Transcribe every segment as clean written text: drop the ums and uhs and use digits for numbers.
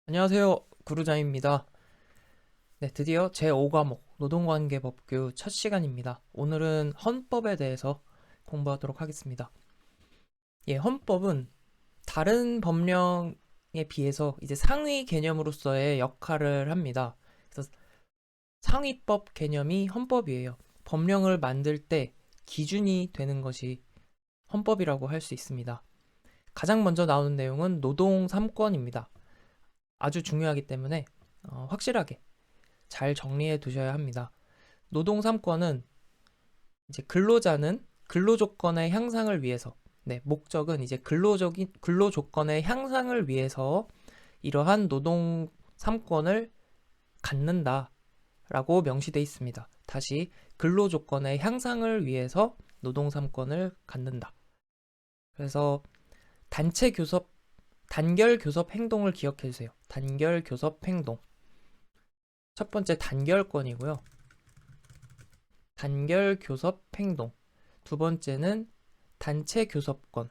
안녕하세요. 구루자입니다. 네, 드디어 제5과목 노동관계법규 첫 시간입니다. 오늘은 헌법에 대해서 공부하도록 하겠습니다. 예, 헌법은 다른 법령에 비해서 이제 상위 개념으로서의 역할을 합니다. 그래서 상위법 개념이 헌법이에요. 법령을 만들 때 기준이 되는 것이 헌법이라고 할 수 있습니다. 가장 먼저 나오는 내용은 노동 3권입니다. 아주 중요하기 때문에 확실하게 잘 정리해 두셔야 합니다. 노동 3권은 이제 근로자는 근로 조건의 향상을 위해서, 네, 목적은 이제 근로 조건의 향상을 위해서 이러한 노동 3권을 갖는다라고 명시되어 있습니다. 다시 근로 조건의 향상을 위해서 노동 3권을 갖는다. 그래서 단체 교섭 단결 교섭 행동을 기억해 주세요. 단결 교섭 행동. 첫 번째 단결권이고요. 단결 교섭 행동. 두 번째는 단체 교섭권.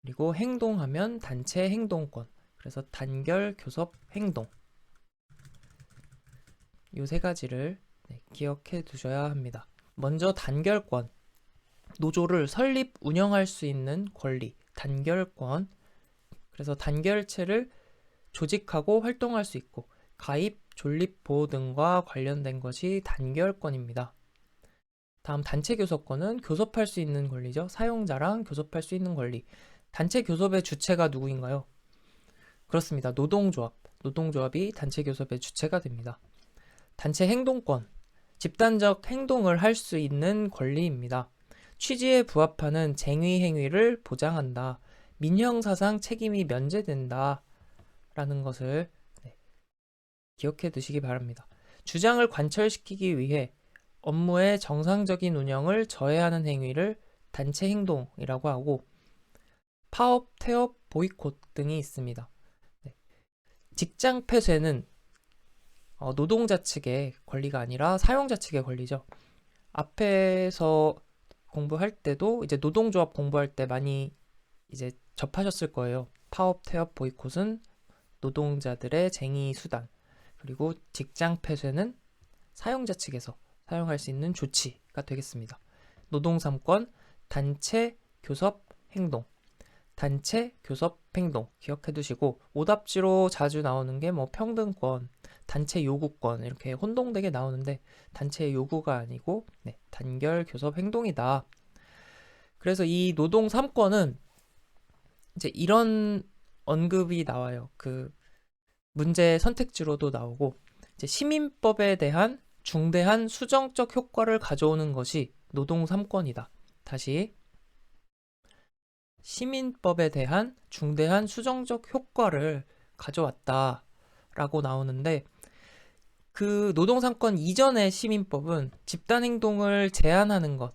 그리고 행동하면 단체 행동권. 그래서 단결 교섭 행동. 이 세 가지를 기억해 두셔야 합니다. 먼저 단결권. 노조를 설립, 운영할 수 있는 권리. 단결권. 그래서 단결체를 조직하고 활동할 수 있고 가입, 존립, 보호 등과 관련된 것이 단결권입니다. 다음 단체 교섭권은 교섭할 수 있는 권리죠. 사용자랑 교섭할 수 있는 권리. 단체 교섭의 주체가 누구인가요? 그렇습니다. 노동조합. 노동조합이 단체 교섭의 주체가 됩니다. 단체 행동권. 집단적 행동을 할 수 있는 권리입니다. 취지에 부합하는 쟁의 행위를 보장한다. 민형사상 책임이 면제된다. 라는 것을 기억해 두시기 바랍니다. 주장을 관철시키기 위해 업무의 정상적인 운영을 저해하는 행위를 단체 행동이라고 하고 파업, 태업, 보이콧 등이 있습니다. 직장 폐쇄는 노동자 측의 권리가 아니라 사용자 측의 권리죠. 앞에서 공부할 때도 이제 노동조합 공부할 때 많이 이제 접하셨을 거예요. 파업, 태업, 보이콧은 노동자들의 쟁의 수단, 그리고 직장 폐쇄는 사용자 측에서 사용할 수 있는 조치가 되겠습니다. 노동 3권, 단체 교섭 행동, 단체 교섭 행동 기억해 두시고 오답지로 자주 나오는 게 뭐 평등권, 단체 요구권 이렇게 혼동되게 나오는데 단체 요구가 아니고 단결 교섭 행동이다. 그래서 이 노동 3권은 이제 이런 언급이 나와요. 그 문제 선택지로도 나오고 이제 시민법에 대한 중대한 수정적 효과를 가져오는 것이 노동 3권이다. 다시 시민법에 대한 중대한 수정적 효과를 가져왔다라고 나오는데 그 노동 3권 이전의 시민법은 집단 행동을 제한하는 것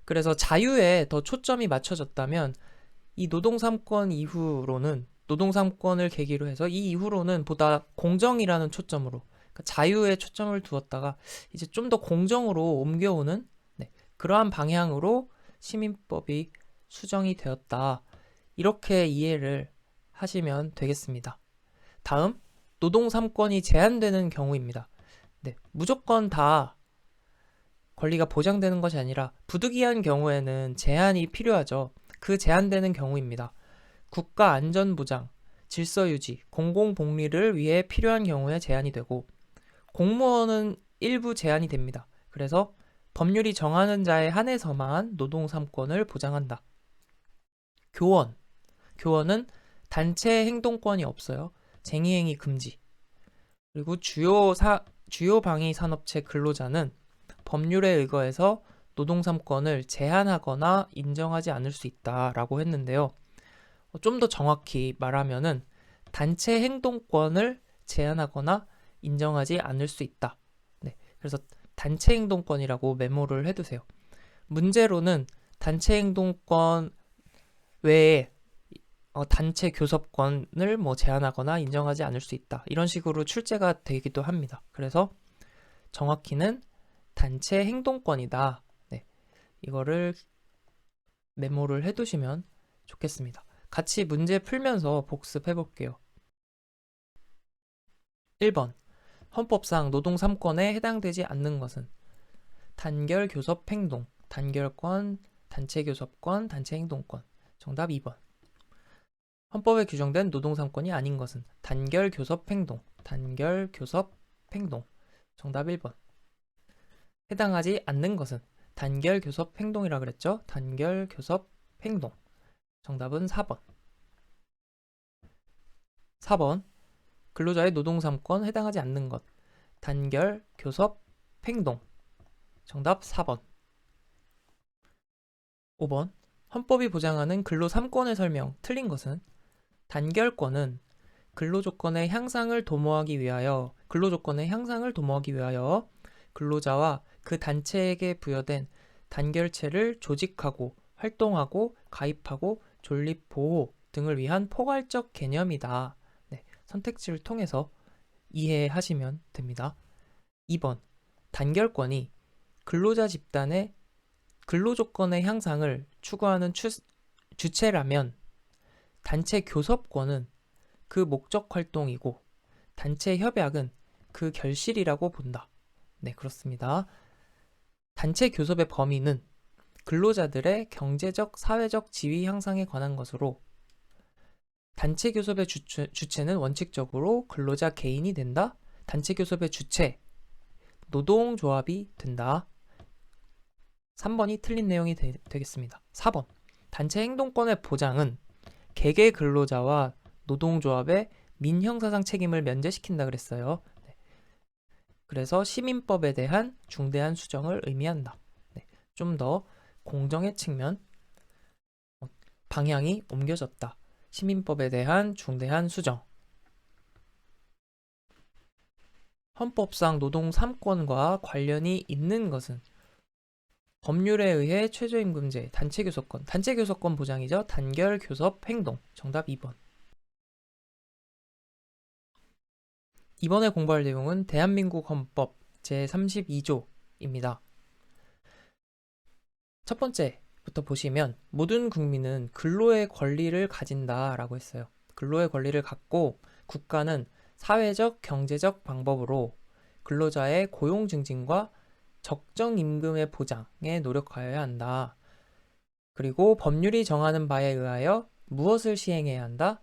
그래서 자유에 더 초점이 맞춰졌다면 이 노동 3권 이후로는 노동 3권을 계기로 해서 이 이후로는 보다 공정이라는 초점으로 그러니까 자유에 초점을 두었다가 이제 좀 더 공정으로 옮겨오는 그러한 방향으로 시민법이 수정이 되었다. 이렇게 이해를 하시면 되겠습니다. 다음 노동 3권이 제한되는 경우입니다. 무조건 다 권리가 보장되는 것이 아니라 부득이한 경우에는 제한이 필요하죠. 그 제한되는 경우입니다. 국가 안전보장, 질서유지, 공공복리를 위해 필요한 경우에 제한이 되고 공무원은 일부 제한이 됩니다. 그래서 법률이 정하는 자에 한해서만 노동 3권을 보장한다. 교원은 단체 행동권이 없어요. 쟁의행위 금지. 그리고 주요 방위 산업체 근로자는 법률에 의거해서 노동 3권을 제한하거나 인정하지 않을 수 있다라고 했는데요. 좀 더 정확히 말하면은 단체 행동권을 제한하거나 인정하지 않을 수 있다. 그래서 단체 행동권이라고 메모를 해두세요. 문제로는 단체 행동권 외에 단체 교섭권을 뭐 제한하거나 인정하지 않을 수 있다. 이런 식으로 출제가 되기도 합니다. 그래서 정확히는 단체 행동권이다. 이거를 메모를 해두시면 좋겠습니다. 같이 문제 풀면서 복습해 볼게요. 1번. 헌법상 노동 3권에 해당되지 않는 것은 단결 교섭 행동, 단결권, 단체 교섭권, 단체 행동권. 정답 2번. 헌법에 규정된 노동 3권이 아닌 것은 단결 교섭 행동, 단결 교섭 행동. 정답 1번. 해당하지 않는 것은 단결 교섭 행동이라 그랬죠? 단결 교섭 행동. 정답은 4번. 4번. 근로자의 노동 3권 해당하지 않는 것. 단결 교섭 행동. 정답 4번. 5번. 헌법이 보장하는 근로 3권의 설명 틀린 것은 단결권은 근로조건의 향상을 도모하기 위하여 근로자와 그 단체에게 부여된 단결체를 조직하고 활동하고 가입하고 존립 보호 등을 위한 포괄적 개념이다. 네, 선택지를 통해서 이해하시면 됩니다. 2번. 단결권이 근로자 집단의 근로조건의 향상을 추구하는 주체라면 단체 교섭권은 그 목적 활동이고 단체 협약은 그 결실이라고 본다. 네, 그렇습니다. 단체 교섭의 범위는 근로자들의 경제적, 사회적 지위 향상에 관한 것으로 단체 교섭의 주체는 원칙적으로 근로자 개인이 된다. 단체 교섭의 주체, 노동조합이 된다. 3번이 틀린 내용이 되겠습니다. 4번. 단체 행동권의 보장은 개개 근로자와 노동조합의 민형사상 책임을 면제시킨다 그랬어요. 네. 그래서 시민법에 대한 중대한 수정을 의미한다. 네. 좀 더 공정의 측면, 방향이 옮겨졌다. 시민법에 대한 중대한 수정. 헌법상 노동 3권과 관련이 있는 것은 법률에 의해 최저임금제, 단체교섭권 보장이죠. 단결교섭 행동. 정답 2번. 이번에 공부할 내용은 대한민국 헌법 제32조입니다. 첫 번째부터 보시면 모든 국민은 근로의 권리를 가진다라고 했어요. 근로의 권리를 갖고 국가는 사회적, 경제적 방법으로 근로자의 고용 증진과 적정 임금의 보장에 노력하여야 한다. 그리고 법률이 정하는 바에 의하여 무엇을 시행해야 한다?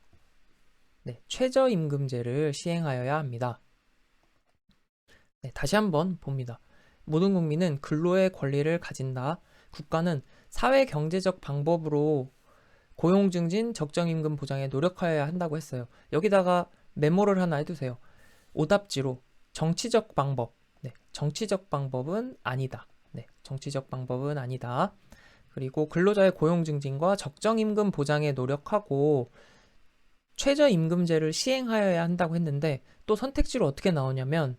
네, 최저임금제를 시행하여야 합니다. 네, 다시 한번 봅니다. 모든 국민은 근로의 권리를 가진다. 국가는 사회 경제적 방법으로 고용 증진, 적정 임금 보장에 노력하여야 한다고 했어요. 여기다가 메모를 하나 해두세요. 오답지로 정치적 방법. 네, 정치적 방법은 아니다. 네, 정치적 방법은 아니다. 그리고 근로자의 고용 증진과 적정 임금 보장에 노력하고 최저임금제를 시행하여야 한다고 했는데 또 선택지로 어떻게 나오냐면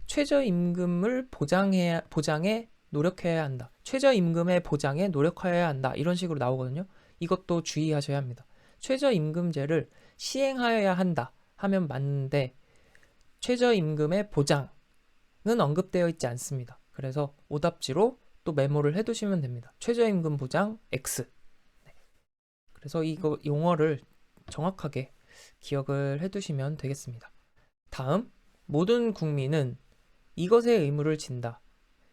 최저임금을 보장에 노력해야 한다. 최저임금의 보장에 노력하여야 한다. 이런 식으로 나오거든요. 이것도 주의하셔야 합니다. 최저임금제를 시행하여야 한다 하면 맞는데 최저임금의 보장은 언급되어 있지 않습니다. 그래서 오답지로 또 메모를 해두시면 됩니다. 최저임금 보장 X. 네. 그래서 이거 용어를 정확하게 기억을 해두시면 되겠습니다. 다음, 모든 국민은 이것의 의무를 진다.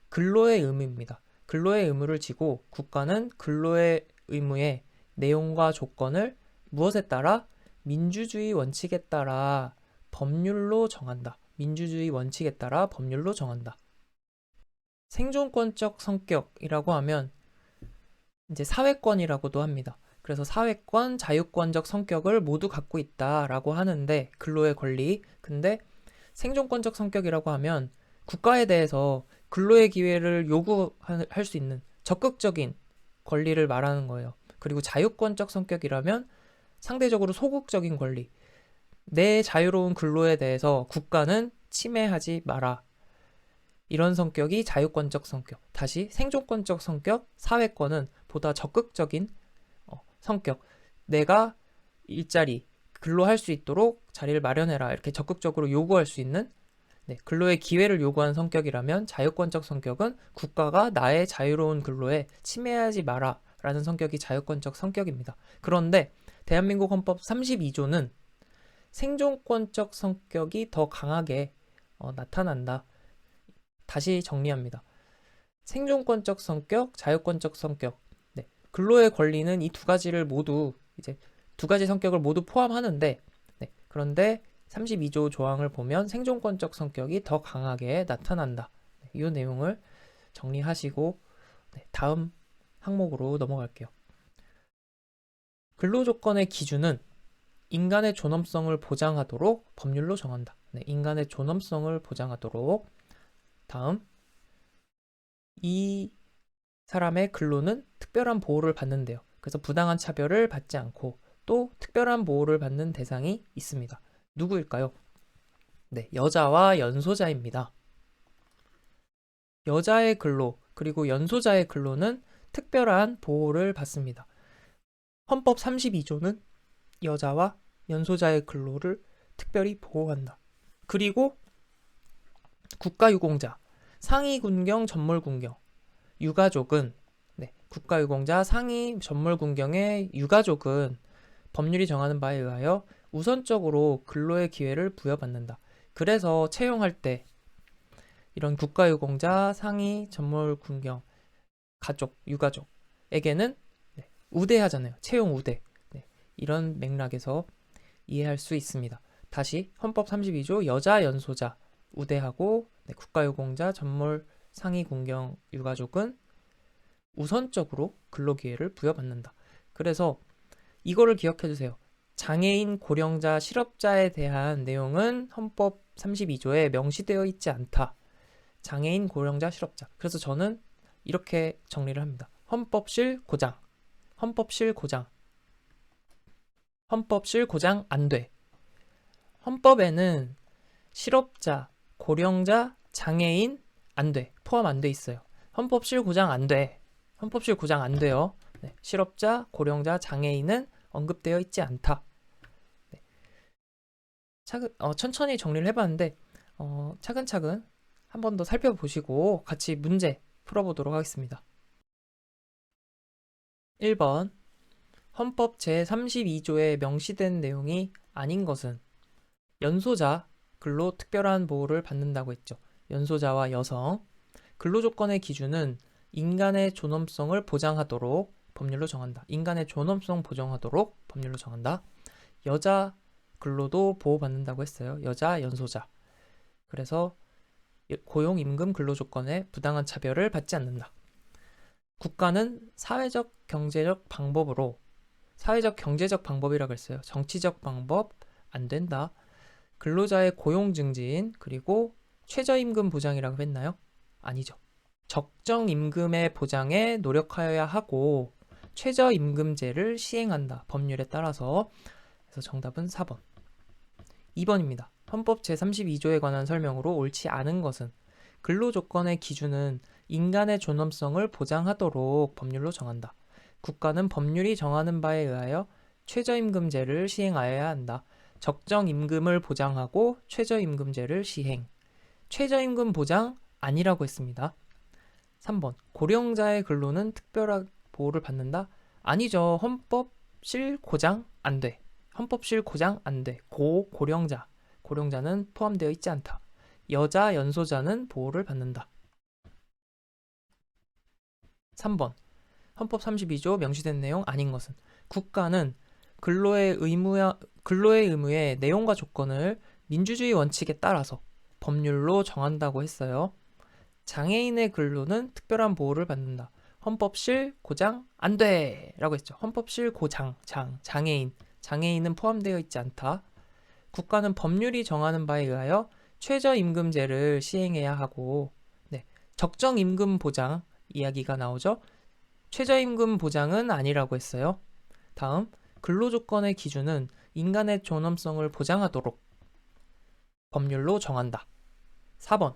근로의 의무입니다. 근로의 의무를 지고 국가는 근로의 의무의 내용과 조건을 무엇에 따라? 민주주의 원칙에 따라 법률로 정한다. 민주주의 원칙에 따라 법률로 정한다. 생존권적 성격이라고 하면 이제 사회권이라고도 합니다. 그래서 사회권, 자유권적 성격을 모두 갖고 있다라고 하는데 근로의 권리. 근데 생존권적 성격이라고 하면 국가에 대해서 근로의 기회를 요구할 수 있는 적극적인 권리를 말하는 거예요. 그리고 자유권적 성격이라면 상대적으로 소극적인 권리. 내 자유로운 근로에 대해서 국가는 침해하지 마라. 이런 성격이 자유권적 성격. 다시 생존권적 성격, 사회권은 보다 적극적인 성격. 내가 일자리, 근로할 수 있도록 자리를 마련해라. 이렇게 적극적으로 요구할 수 있는 근로의 기회를 요구하는 성격이라면 자유권적 성격은 국가가 나의 자유로운 근로에 침해하지 마라 라는 성격이 자유권적 성격입니다. 그런데 대한민국 헌법 32조는 생존권적 성격이 더 강하게 나타난다. 다시 정리합니다. 생존권적 성격, 자유권적 성격. 네, 근로의 권리는 이 두 가지를 모두 이제 두 가지 성격을 모두 포함하는데, 네, 그런데 32조 조항을 보면 생존권적 성격이 더 강하게 나타난다. 네, 이 내용을 정리하시고 네, 다음 항목으로 넘어갈게요. 근로조건의 기준은 인간의 존엄성을 보장하도록 법률로 정한다. 네, 인간의 존엄성을 보장하도록. 다음, 이 사람의 근로는 특별한 보호를 받는데요. 그래서 부당한 차별을 받지 않고 또 특별한 보호를 받는 대상이 있습니다. 누구일까요? 네, 여자와 연소자입니다. 여자의 근로 그리고 연소자의 근로는 특별한 보호를 받습니다. 헌법 32조는 여자와 연소자의 근로를 특별히 보호한다. 그리고 국가유공자, 상위군경, 전몰군경, 유가족은 네, 국가유공자, 상위 전몰군경의 유가족은 법률이 정하는 바에 의하여 우선적으로 근로의 기회를 부여받는다. 그래서 채용할 때 이런 국가유공자, 상위 전몰군경, 가족, 유가족에게는 네, 우대하잖아요. 채용 우대. 네, 이런 맥락에서 이해할 수 있습니다. 다시 헌법 32조 여자 연소자 우대하고 네, 국가유공자, 전몰, 상위 군경, 유가족은 우선적으로 근로기회를 부여받는다. 그래서 이거를 기억해 주세요. 장애인, 고령자, 실업자에 대한 내용은 헌법 32조에 명시되어 있지 않다. 장애인, 고령자, 실업자. 그래서 저는 이렇게 정리를 합니다. 헌법실 고장, 헌법실 고장, 헌법실 고장 안 돼. 헌법에는 실업자, 고령자, 장애인 안 돼. 포함 안 돼 있어요. 헌법실 고장 안 돼. 헌법실 고장 안 돼요. 네, 실업자, 고령자, 장애인은 언급되어 있지 않다. 네. 천천히 정리를 해봤는데 차근차근 한 번 더 살펴보시고 같이 문제 풀어보도록 하겠습니다. 1번 헌법 제32조에 명시된 내용이 아닌 것은 연소자, 근로 특별한 보호를 받는다고 했죠. 연소자와 여성, 근로조건의 기준은 인간의 존엄성을 보장하도록 법률로 정한다. 인간의 존엄성 보장하도록 법률로 정한다. 여자 근로도 보호받는다고 했어요. 여자 연소자. 그래서 고용, 임금, 근로조건에 부당한 차별을 받지 않는다. 국가는 사회적, 경제적 방법으로 사회적, 경제적 방법이라고 했어요. 정치적 방법 안 된다. 근로자의 고용 증진 그리고 최저임금 보장이라고 했나요? 아니죠. 적정 임금의 보장에 노력하여야 하고 최저임금제를 시행한다. 법률에 따라서. 그래서 정답은 4번. 2번입니다. 헌법 제32조에 관한 설명으로 옳지 않은 것은 근로조건의 기준은 인간의 존엄성을 보장하도록 법률로 정한다. 국가는 법률이 정하는 바에 의하여 최저임금제를 시행하여야 한다. 적정 임금을 보장하고 최저임금제를 시행. 최저임금 보장 아니라고 했습니다. 3번. 고령자의 근로는 특별한 보호를 받는다? 아니죠. 헌법실 고장 안 돼. 헌법실 고장 안 돼. 고령자는 포함되어 있지 않다. 여자 연소자는 보호를 받는다. 3번. 헌법 32조 명시된 내용 아닌 것은 국가는 근로의 의무의 내용과 조건을 민주주의 원칙에 따라서 법률로 정한다고 했어요. 장애인의 근로는 특별한 보호를 받는다. 헌법실 고장 안 돼! 라고 했죠. 헌법실 고장, 장애인은 포함되어 있지 않다. 국가는 법률이 정하는 바에 의하여 최저임금제를 시행해야 하고 네, 적정임금 보장 이야기가 나오죠. 최저임금 보장은 아니라고 했어요. 다음, 근로조건의 기준은 인간의 존엄성을 보장하도록 법률로 정한다. 4번,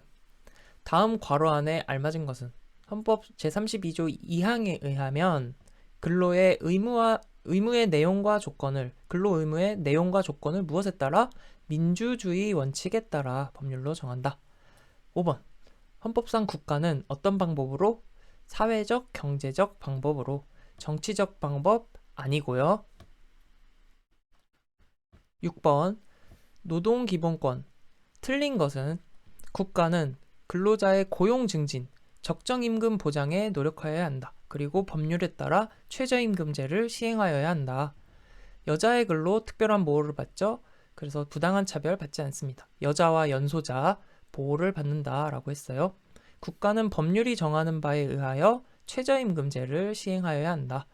다음 괄호 안에 알맞은 것은 헌법 제32조 2항에 의하면 근로 의무의 내용과 조건을 무엇에 따라? 민주주의 원칙에 따라 법률로 정한다. 5번, 헌법상 국가는 어떤 방법으로? 사회적, 경제적 방법으로 정치적 방법 아니고요. 6번 노동기본권. 틀린 것은 국가는 근로자의 고용 증진, 적정임금 보장에 노력하여야 한다. 그리고 법률에 따라 최저임금제를 시행하여야 한다. 여자의 근로 특별한 보호를 받죠. 그래서 부당한 차별 받지 않습니다. 여자와 연소자 보호를 받는다라고 했어요. 국가는 법률이 정하는 바에 의하여 최저임금제를 시행하여야 한다.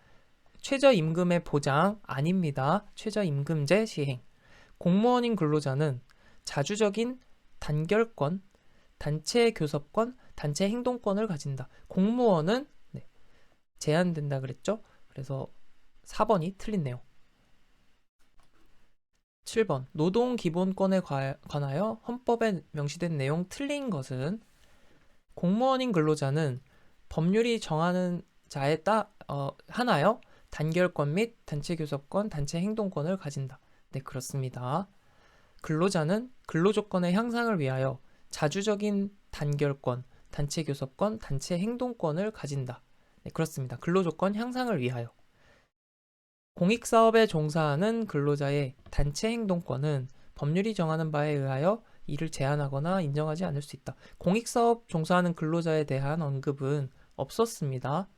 최저임금의 보장 아닙니다. 최저임금제 시행. 공무원인 근로자는 자주적인 단결권, 단체 교섭권, 단체 행동권을 가진다. 공무원은 제한된다 그랬죠? 그래서 4번이 틀린 내용. 7번 노동기본권에 관하여 헌법에 명시된 내용 틀린 것은 공무원인 근로자는 법률이 정하는 자에 한하여 단결권 및 단체 교섭권, 단체 행동권을 가진다. 네, 그렇습니다. 근로자는 근로조건의 향상을 위하여 자주적인 단결권, 단체 교섭권, 단체 행동권을 가진다. 네, 그렇습니다. 근로조건 향상을 위하여. 공익사업에 종사하는 근로자의 단체 행동권은 법률이 정하는 바에 의하여 이를 제한하거나 인정하지 않을 수 있다. 공익사업 종사하는 근로자에 대한 언급은 없었습니다.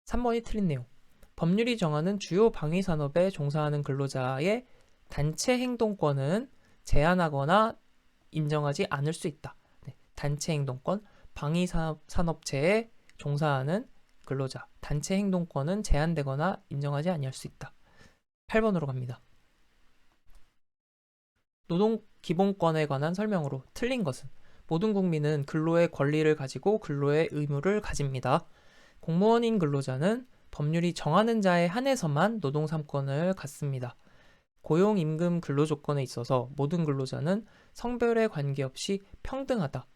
3번이 틀린 내용. 법률이 정하는 주요 방위산업에 종사하는 근로자의 단체 행동권은 제한하거나 인정하지 않을 수 있다. 네, 단체 행동권, 방위산업체에 종사하는 근로자, 단체 행동권은 제한되거나 인정하지 아니할 수 있다. 8번으로 갑니다. 노동기본권에 관한 설명으로 틀린 것은 모든 국민은 근로의 권리를 가지고 근로의 의무를 가집니다. 공무원인 근로자는 법률이 정하는 자에 한해서만 노동 3권을 갖습니다. 고용, 임금, 근로 조건에 있어서 모든 근로자는 성별에 관계없이 평등하다.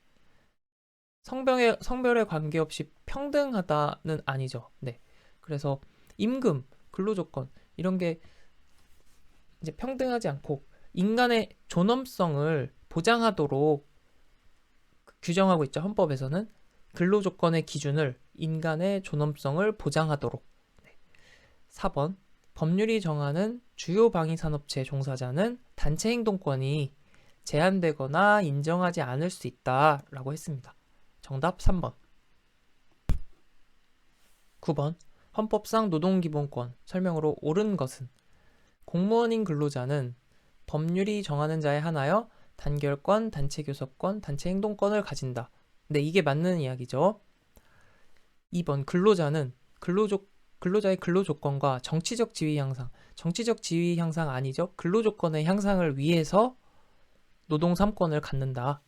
성별에 관계없이 평등하다는 아니죠. 네. 그래서 임금, 근로 조건 이런 게 이제 평등하지 않고 인간의 존엄성을 보장하도록 규정하고 있죠. 헌법에서는 근로 조건의 기준을 인간의 존엄성을 보장하도록. 네. 4번 법률이 정하는 주요 방위산업체 종사자는 단체 행동권이 제한되거나 인정하지 않을 수 있다라고 했습니다. 정답 3번. 9번 헌법상 노동기본권 설명으로 옳은 것은 공무원인 근로자는 법률이 정하는 자에 한하여 단결권, 단체 교섭권, 단체 행동권을 가진다. 네, 이게 맞는 이야기죠. 2번 근로자는 근로자의 근로 조건과 정치적 지위 향상, 정치적 지위 향상 아니죠. 근로 조건의 향상을 위해서 노동 3권을 갖는다.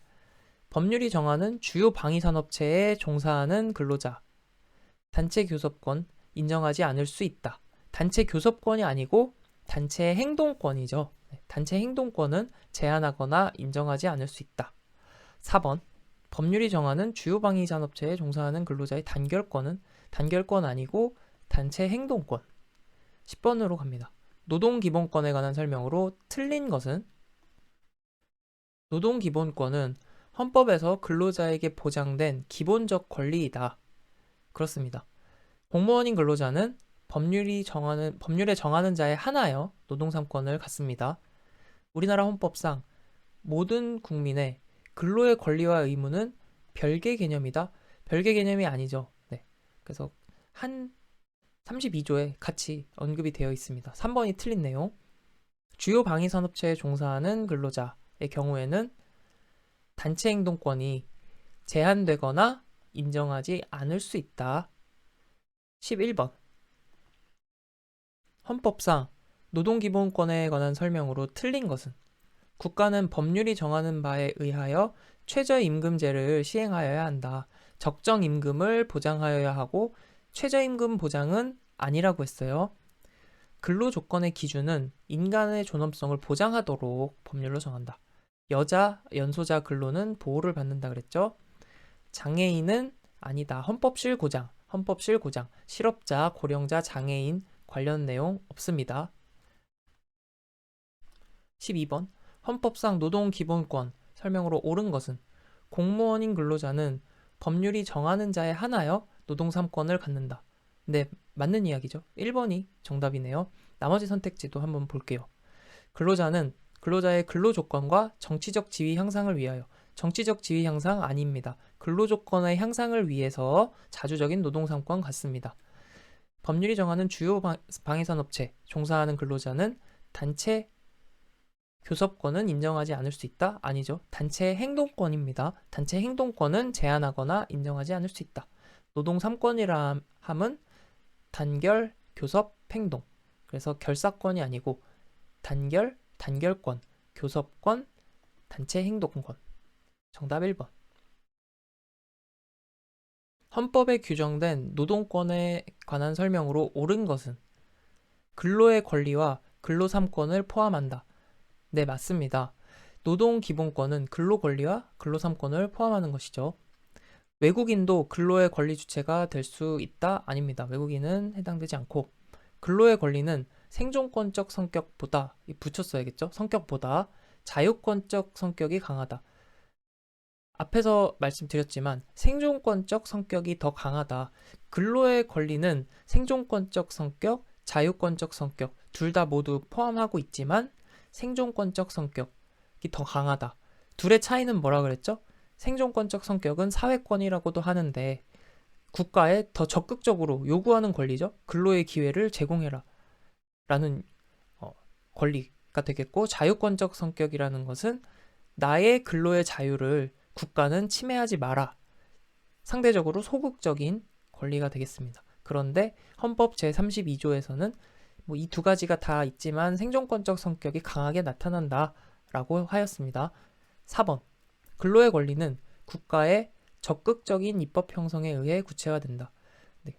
법률이 정하는 주요 방위산업체에 종사하는 근로자, 단체 교섭권 인정하지 않을 수 있다. 단체 교섭권이 아니고 단체 행동권이죠. 단체 행동권은 제한하거나 인정하지 않을 수 있다. 4번 법률이 정하는 주요 방위산업체에 종사하는 근로자의 단결권은 단결권 아니고 단체 행동권. 10번으로 갑니다. 노동기본권에 관한 설명으로 틀린 것은 노동기본권은 헌법에서 근로자에게 보장된 기본적 권리이다. 그렇습니다. 공무원인 근로자는 법률에 정하는 자에 한하여 노동 3권을 갖습니다. 우리나라 헌법상 모든 국민의 근로의 권리와 의무는 별개 개념이다. 별개 개념이 아니죠. 네. 그래서 한 32조에 같이 언급이 되어 있습니다. 3번이 틀린 내용. 주요 방위산업체에 종사하는 근로자의 경우에는 단체 행동권이 제한되거나 인정하지 않을 수 있다. 11번 헌법상 노동기본권에 관한 설명으로 틀린 것은 국가는 법률이 정하는 바에 의하여 최저임금제를 시행하여야 한다. 적정임금을 보장하여야 하고 최저임금 보장은 아니라고 했어요. 근로조건의 기준은 인간의 존엄성을 보장하도록 법률로 정한다. 여자, 연소자 근로는 보호를 받는다 그랬죠. 장애인은 아니다. 헌법실 고장, 실업자, 고령자, 장애인 관련 내용 없습니다. 12번 헌법상 노동기본권 설명으로 옳은 것은 공무원인 근로자는 법률이 정하는 자에 한하여 노동 3권을 갖는다. 네, 맞는 이야기죠. 1번이 정답이네요. 나머지 선택지도 한번 볼게요. 근로자의 근로 조건과 정치적 지위 향상을 위하여. 정치적 지위 향상 아닙니다. 근로 조건의 향상을 위해서 자주적인 노동 삼권 갖습니다. 법률이 정하는 주요 방위산업체 종사하는 근로자는 단체 교섭권은 인정하지 않을 수 있다? 아니죠. 단체 행동권입니다. 단체 행동권은 제한하거나 인정하지 않을 수 있다. 노동 3권이라 함은 단결, 교섭, 행동. 그래서 결사권이 아니고 단결권, 교섭권, 단체 행동권. 정답 1번. 헌법에 규정된 노동권에 관한 설명으로 옳은 것은 근로의 권리와 근로 3권을 포함한다. 네, 맞습니다. 노동 기본권은 근로 권리와 근로 3권을 포함하는 것이죠. 외국인도 근로의 권리 주체가 될 수 있다? 아닙니다. 외국인은 해당되지 않고 근로의 권리는 생존권적 성격보다 붙였어야겠죠? 성격보다 자유권적 성격이 강하다. 앞에서 말씀드렸지만 생존권적 성격이 더 강하다. 근로의 권리는 생존권적 성격, 자유권적 성격 둘 다 모두 포함하고 있지만 생존권적 성격이 더 강하다. 둘의 차이는 뭐라 그랬죠? 생존권적 성격은 사회권이라고도 하는데 국가에 더 적극적으로 요구하는 권리죠. 근로의 기회를 제공해라 라는 권리가 되겠고, 자유권적 성격이라는 것은 나의 근로의 자유를 국가는 침해하지 마라. 상대적으로 소극적인 권리가 되겠습니다. 그런데 헌법 제32조에서는 이 두 가지가 다 있지만 생존권적 성격이 강하게 나타난다라고 하였습니다. 4번. 근로의 권리는 국가의 적극적인 입법 형성에 의해 구체화된다. 네.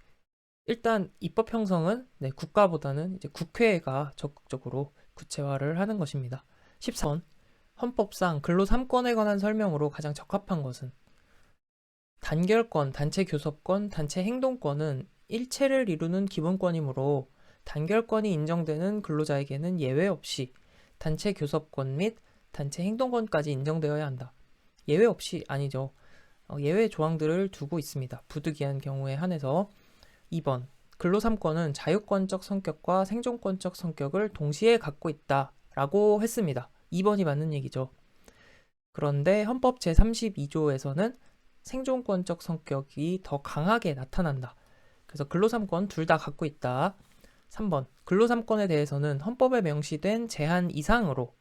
일단 입법 형성은 국가보다는 이제 국회가 적극적으로 구체화를 하는 것입니다. 14번. 헌법상 근로 3권에 관한 설명으로 가장 적합한 것은 단결권, 단체 교섭권, 단체 행동권은 일체를 이루는 기본권이므로 단결권이 인정되는 근로자에게는 예외 없이 단체 교섭권 및 단체 행동권까지 인정되어야 한다. 예외 없이 아니죠. 예외 조항들을 두고 있습니다. 부득이한 경우에 한해서. 2번. 근로 3권은 자유권적 성격과 생존권적 성격을 동시에 갖고 있다라고 했습니다. 2번이 맞는 얘기죠. 그런데 헌법 제32조에서는 생존권적 성격이 더 강하게 나타난다. 그래서 근로 3권 둘 다 갖고 있다. 3번. 근로 3권에 대해서는 헌법에 명시된 제한 이상으로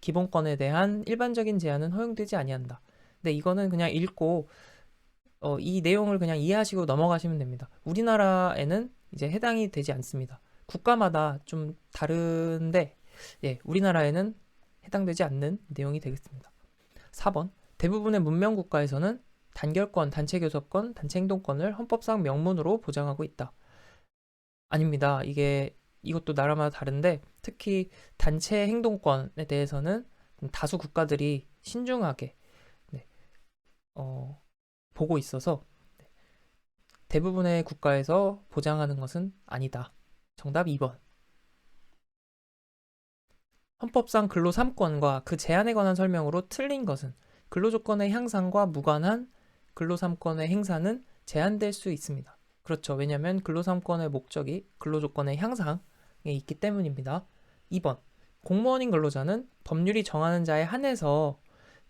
기본권에 대한 일반적인 제한은 허용되지 아니한다. 근데 이거는 그냥 읽고 이 내용을 그냥 이해하시고 넘어가시면 됩니다. 우리나라에는 이제 해당이 되지 않습니다. 국가마다 좀 다른데 우리나라에는 해당되지 않는 내용이 되겠습니다. 4번. 대부분의 문명 국가에서는 단결권, 단체 교섭권, 단체 행동권을 헌법상 명문으로 보장하고 있다. 아닙니다. 이것도 나라마다 다른데 특히 단체 행동권에 대해서는 다수 국가들이 신중하게 보고 있어서 대부분의 국가에서 보장하는 것은 아니다. 정답 2번. 헌법상 근로 3권과 그 제한에 관한 설명으로 틀린 것은 근로조건의 향상과 무관한 근로 3권의 행사는 제한될 수 있습니다. 그렇죠. 왜냐하면 근로 3권의 목적이 근로조건의 향상에 있기 때문입니다. 2번. 공무원인 근로자는 법률이 정하는 자에 한해서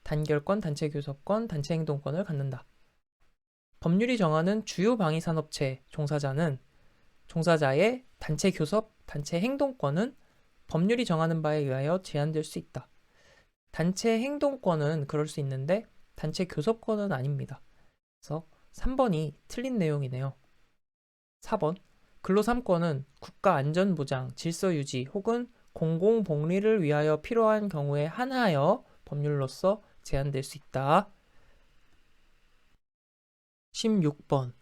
단결권, 단체 교섭권, 단체 행동권을 갖는다. 법률이 정하는 주요 방위산업체 종사자의 단체 교섭, 단체 행동권은 법률이 정하는 바에 의하여 제한될 수 있다. 단체 행동권은 그럴 수 있는데 단체 교섭권은 아닙니다. 그래서 3번이 틀린 내용이네요. 4번. 근로 3권은 국가 안전보장, 질서 유지 혹은 공공복리를 위하여 필요한 경우에 한하여 법률로서 제한될 수 있다. 16번.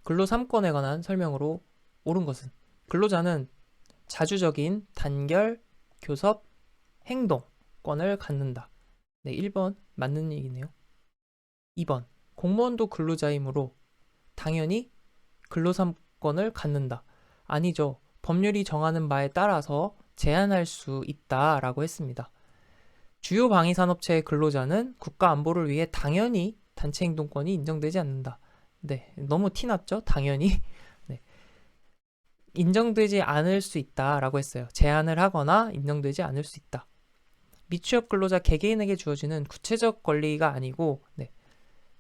근로 3권에 관한 설명으로 옳은 것은 근로자는 자주적인 단결, 교섭, 행동권을 갖는다. 1번 맞는 얘기네요. 2번. 공무원도 근로자이므로 당연히 근로 3권을 갖는다. 아니죠. 법률이 정하는 바에 따라서 제한할 수 있다라고 했습니다. 주요 방위산업체의 근로자는 국가 안보를 위해 당연히 단체 행동권이 인정되지 않는다. 너무 티났죠? 당연히. 인정되지 않을 수 있다라고 했어요. 제한을 하거나 인정되지 않을 수 있다. 미취업 근로자 개개인에게 주어지는 구체적 권리가 아니고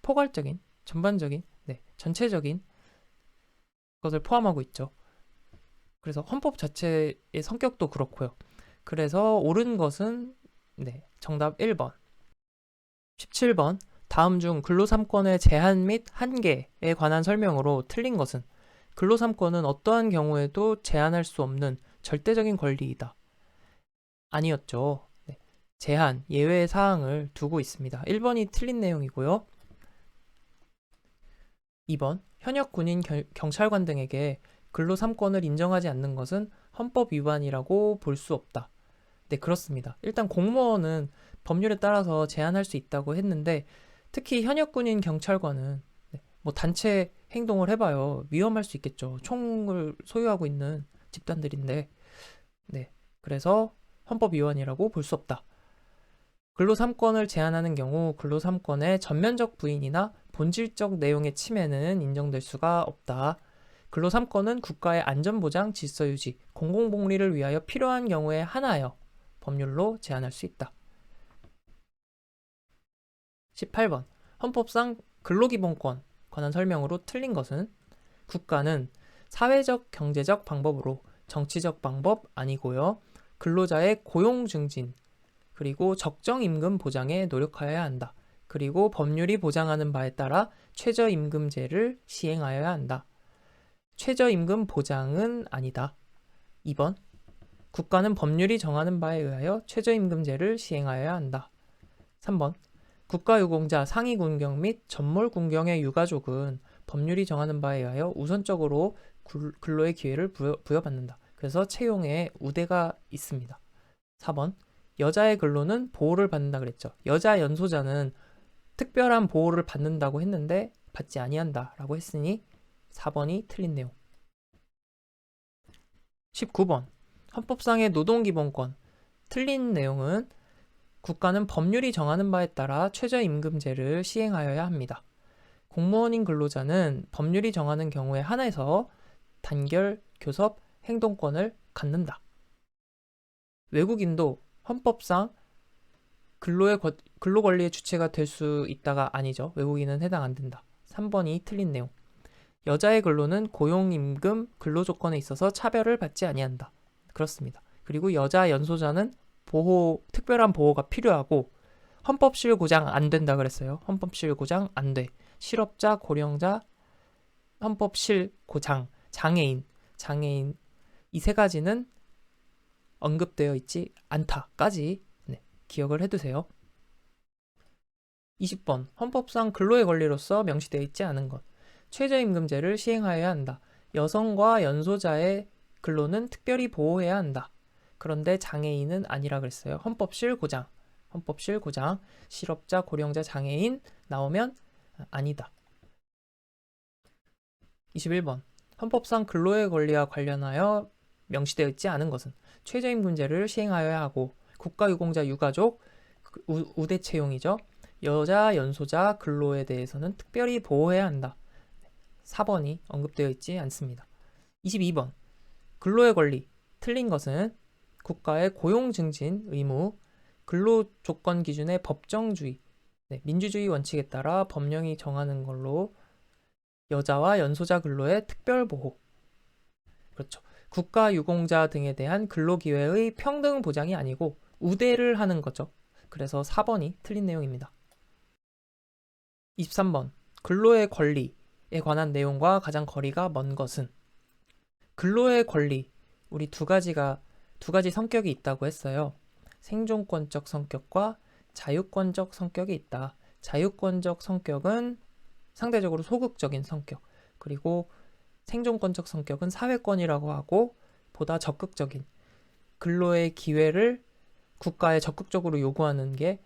포괄적인, 전반적인, 전체적인 것을 포함하고 있죠. 그래서 헌법 자체의 성격도 그렇고요. 그래서 옳은 것은 정답 1번. 17번. 다음 중 근로 3권의 제한 및 한계에 관한 설명으로 틀린 것은 근로 3권은 어떠한 경우에도 제한할 수 없는 절대적인 권리이다. 아니었죠. 제한, 예외 사항을 두고 있습니다. 1번이 틀린 내용이고요. 2번. 현역 군인, 경찰관 등에게 근로 3권을 인정하지 않는 것은 헌법 위반이라고 볼 수 없다. 네, 그렇습니다. 일단 공무원은 법률에 따라서 제한할 수 있다고 했는데 특히 현역 군인 경찰관은 뭐 단체 행동을 해봐요. 위험할 수 있겠죠. 총을 소유하고 있는 집단들인데 그래서 헌법 위반이라고 볼 수 없다. 근로 3권을 제한하는 경우 근로 3권의 전면적 부인이나 본질적 내용의 침해는 인정될 수가 없다. 근로 3권은 국가의 안전보장, 질서유지, 공공복리를 위하여 필요한 경우에 한하여 법률로 제한할 수 있다. 18번. 헌법상 근로기본권 관한 설명으로 틀린 것은 국가는 사회적, 경제적 방법으로 정치적 방법 아니고요. 근로자의 고용 증진, 그리고 적정 임금 보장에 노력하여야 한다. 그리고 법률이 보장하는 바에 따라 최저임금제를 시행하여야 한다. 최저임금 보장은 아니다. 2번. 국가는 법률이 정하는 바에 의하여 최저임금제를 시행하여야 한다. 3번. 국가유공자 상위군경 및 전몰군경의 유가족은 법률이 정하는 바에 의하여 우선적으로 근로의 기회를 부여받는다. 그래서 채용에 우대가 있습니다. 4번. 여자의 근로는 보호를 받는다 그랬죠. 여자 연소자는 특별한 보호를 받는다고 했는데 받지 아니한다라고 했으니 4번이 틀린 내용. 19번. 헌법상의 노동기본권. 틀린 내용은 국가는 법률이 정하는 바에 따라 최저임금제를 시행하여야 합니다. 공무원인 근로자는 법률이 정하는 경우에 한해서 단결, 교섭, 행동권을 갖는다. 외국인도 헌법상 근로권리의 주체가 될 수 있다가 아니죠. 외국인은 해당 안 된다. 3번이 틀린 내용. 여자의 근로는 고용임금 근로조건에 있어서 차별을 받지 아니한다. 그렇습니다. 그리고 여자 연소자는 특별한 보호가 필요하고 헌법실 고장 안 된다 그랬어요. 헌법실 고장 안 돼. 실업자, 고령자, 헌법실 고장, 장애인 이 세 가지는 언급되어 있지 않다까지 기억을 해두세요. 20번. 헌법상 근로의 권리로서 명시되어 있지 않은 것. 최저임금제를 시행하여야 한다. 여성과 연소자의 근로는 특별히 보호해야 한다. 그런데 장애인은 아니라 그랬어요. 헌법실 고장, 실업자, 고령자, 장애인 나오면 아니다. 21번. 헌법상 근로의 권리와 관련하여 명시되어 있지 않은 것은 최저임금제를 시행하여야 하고 국가유공자 유가족 우대 채용이죠. 여자 연소자 근로에 대해서는 특별히 보호해야 한다. 4번이 언급되어 있지 않습니다. 22번. 근로의 권리. 틀린 것은 국가의 고용 증진 의무, 근로조건 기준의 법정주의, 민주주의 원칙에 따라 법령이 정하는 걸로 여자와 연소자 근로의 특별보호. 그렇죠. 국가유공자 등에 대한 근로기회의 평등 보장이 아니고 우대를 하는 거죠. 그래서 4번이 틀린 내용입니다. 23번. 근로의 권리에 관한 내용과 가장 거리가 먼 것은 근로의 권리, 우리 두 가지 성격이 있다고 했어요. 생존권적 성격과 자유권적 성격이 있다. 자유권적 성격은 상대적으로 소극적인 성격, 그리고 생존권적 성격은 사회권이라고 하고 보다 적극적인 근로의 기회를 국가에 적극적으로 요구하는 게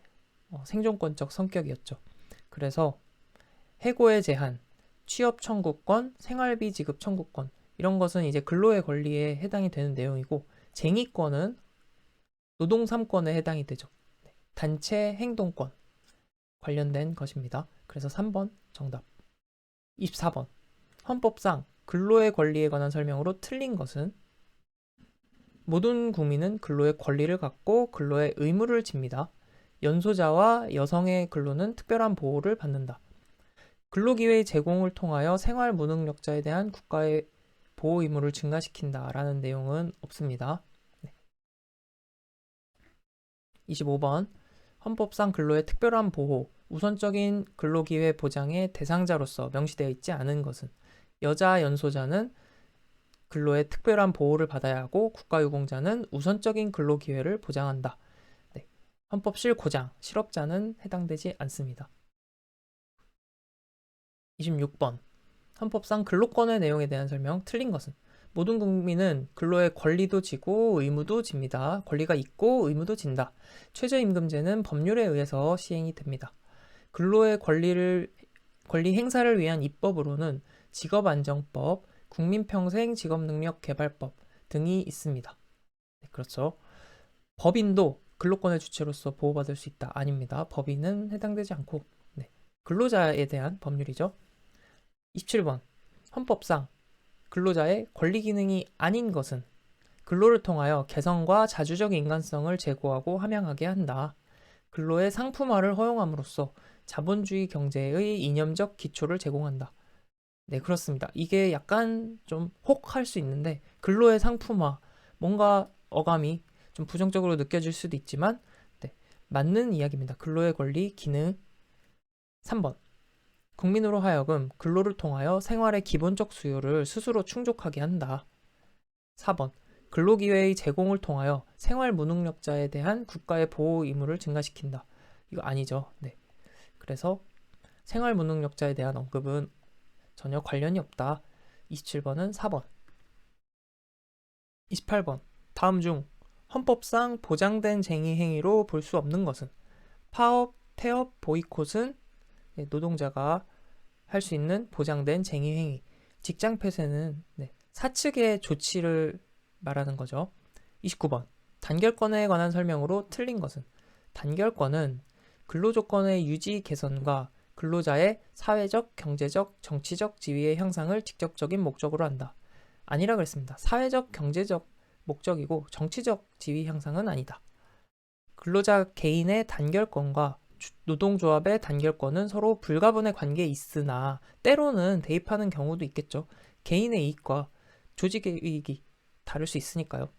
생존권적 성격이었죠. 그래서 해고의 제한, 취업 청구권, 생활비 지급 청구권 이런 것은 이제 근로의 권리에 해당이 되는 내용이고 쟁의권은 노동 3권에 해당이 되죠. 단체 행동권 관련된 것입니다. 그래서 3번 정답. 24번. 헌법상 근로의 권리에 관한 설명으로 틀린 것은 모든 국민은 근로의 권리를 갖고 근로의 의무를 집니다. 연소자와 여성의 근로는 특별한 보호를 받는다. 근로기회 제공을 통하여 생활 무능력자에 대한 국가의 보호 의무를 증가시킨다라는 내용은 없습니다. 25번 헌법상 근로의 특별한 보호, 우선적인 근로기회 보장의 대상자로서 명시되어 있지 않은 것은 여자 연소자는 근로의 특별한 보호를 받아야 하고 국가유공자는 우선적인 근로기회를 보장한다. 네, 헌법 실고장, 실업자는 해당되지 않습니다. 26번 헌법상 근로권의 내용에 대한 설명 틀린 것은 모든 국민은 근로의 권리도 지고 의무도 집니다. 권리가 있고 의무도 진다. 최저임금제는 법률에 의해서 시행이 됩니다. 근로의 권리 행사를 위한 입법으로는 직업안정법, 국민평생 직업능력개발법 등이 있습니다. 네, 그렇죠. 법인도 근로권의 주체로서 보호받을 수 있다. 아닙니다. 법인은 해당되지 않고 네, 근로자에 대한 법률이죠. 27번 헌법상 근로자의 권리 기능이 아닌 것은 근로를 통하여 개성과 자주적 인간성을 제고하고 함양하게 한다. 근로의 상품화를 허용함으로써 자본주의 경제의 이념적 기초를 제공한다. 네, 그렇습니다. 이게 약간 좀 혹할 수 있는데 근로의 상품화, 뭔가 어감이 좀 부정적으로 느껴질 수도 있지만 네, 맞는 이야기입니다. 근로의 권리, 기능. 3번 국민으로 하여금 근로를 통하여 생활의 기본적 수요를 스스로 충족하게 한다. 4번 근로기회의 제공을 통하여 생활 무능력자에 대한 국가의 보호 의무를 증가시킨다. 이거 아니죠. 네. 그래서 생활 무능력자에 대한 언급은 전혀 관련이 없다. 27번은 4번. 28번 다음 중 헌법상 보장된 쟁의 행위로 볼 수 없는 것은 파업, 태업, 보이콧은 노동자가 할 수 있는 보장된 쟁의 행위. 직장 폐쇄는 사측의 조치를 말하는 거죠. 29번 단결권에 관한 설명으로 틀린 것은 단결권은 근로조건의 유지 개선과 근로자의 사회적, 경제적, 정치적 지위의 향상을 직접적인 목적으로 한다. 아니라 그랬습니다. 사회적, 경제적 목적이고 정치적 지위 향상은 아니다. 근로자 개인의 단결권과 노동조합의 단결권은 서로 불가분의 관계에 있으나 때로는 대입하는 경우도 있겠죠. 개인의 이익과 조직의 이익이 다를 수 있으니까요.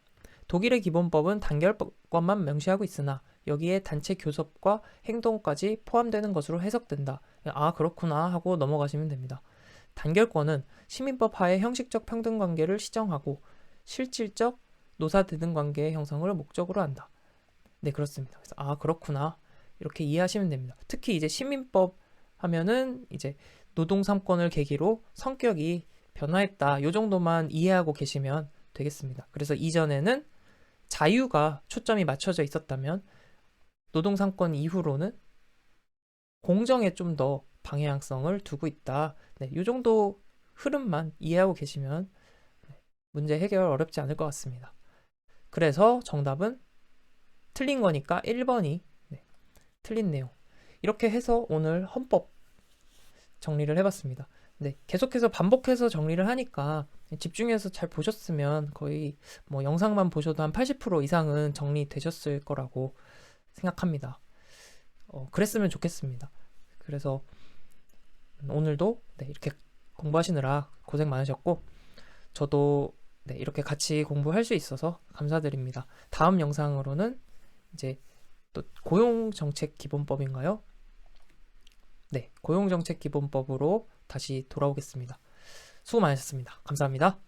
독일의 기본법은 단결권만 명시하고 있으나 여기에 단체 교섭과 행동까지 포함되는 것으로 해석된다. 아, 그렇구나 하고 넘어가시면 됩니다. 단결권은 시민법 하에 형식적 평등관계를 시정하고 실질적 노사대등 관계의 형성을 목적으로 한다. 네, 그렇습니다. 그래서 아, 그렇구나 이렇게 이해하시면 됩니다. 특히 이제 시민법 하면은 이제 노동 3권을 계기로 성격이 변화했다. 이 정도만 이해하고 계시면 되겠습니다. 그래서 이전에는 자유가 초점이 맞춰져 있었다면 노동 3권 이후로는 공정에 좀 더 방향성을 두고 있다. 네, 이 정도 흐름만 이해하고 계시면 문제 해결 어렵지 않을 것 같습니다. 그래서 정답은 틀린 거니까 1번이 틀린 내용. 이렇게 해서 오늘 헌법 정리를 해봤습니다. 네, 계속해서 반복해서 정리를 하니까 집중해서 잘 보셨으면 거의 뭐 영상만 보셔도 한 80% 이상은 정리되셨을 거라고 생각합니다. 그랬으면 좋겠습니다. 그래서 오늘도 이렇게 공부하시느라 고생 많으셨고 저도 이렇게 같이 공부할 수 있어서 감사드립니다. 다음 영상으로는 이제 또 고용정책기본법인가요? 네, 고용정책기본법으로 다시 돌아오겠습니다. 수고 많으셨습니다. 감사합니다.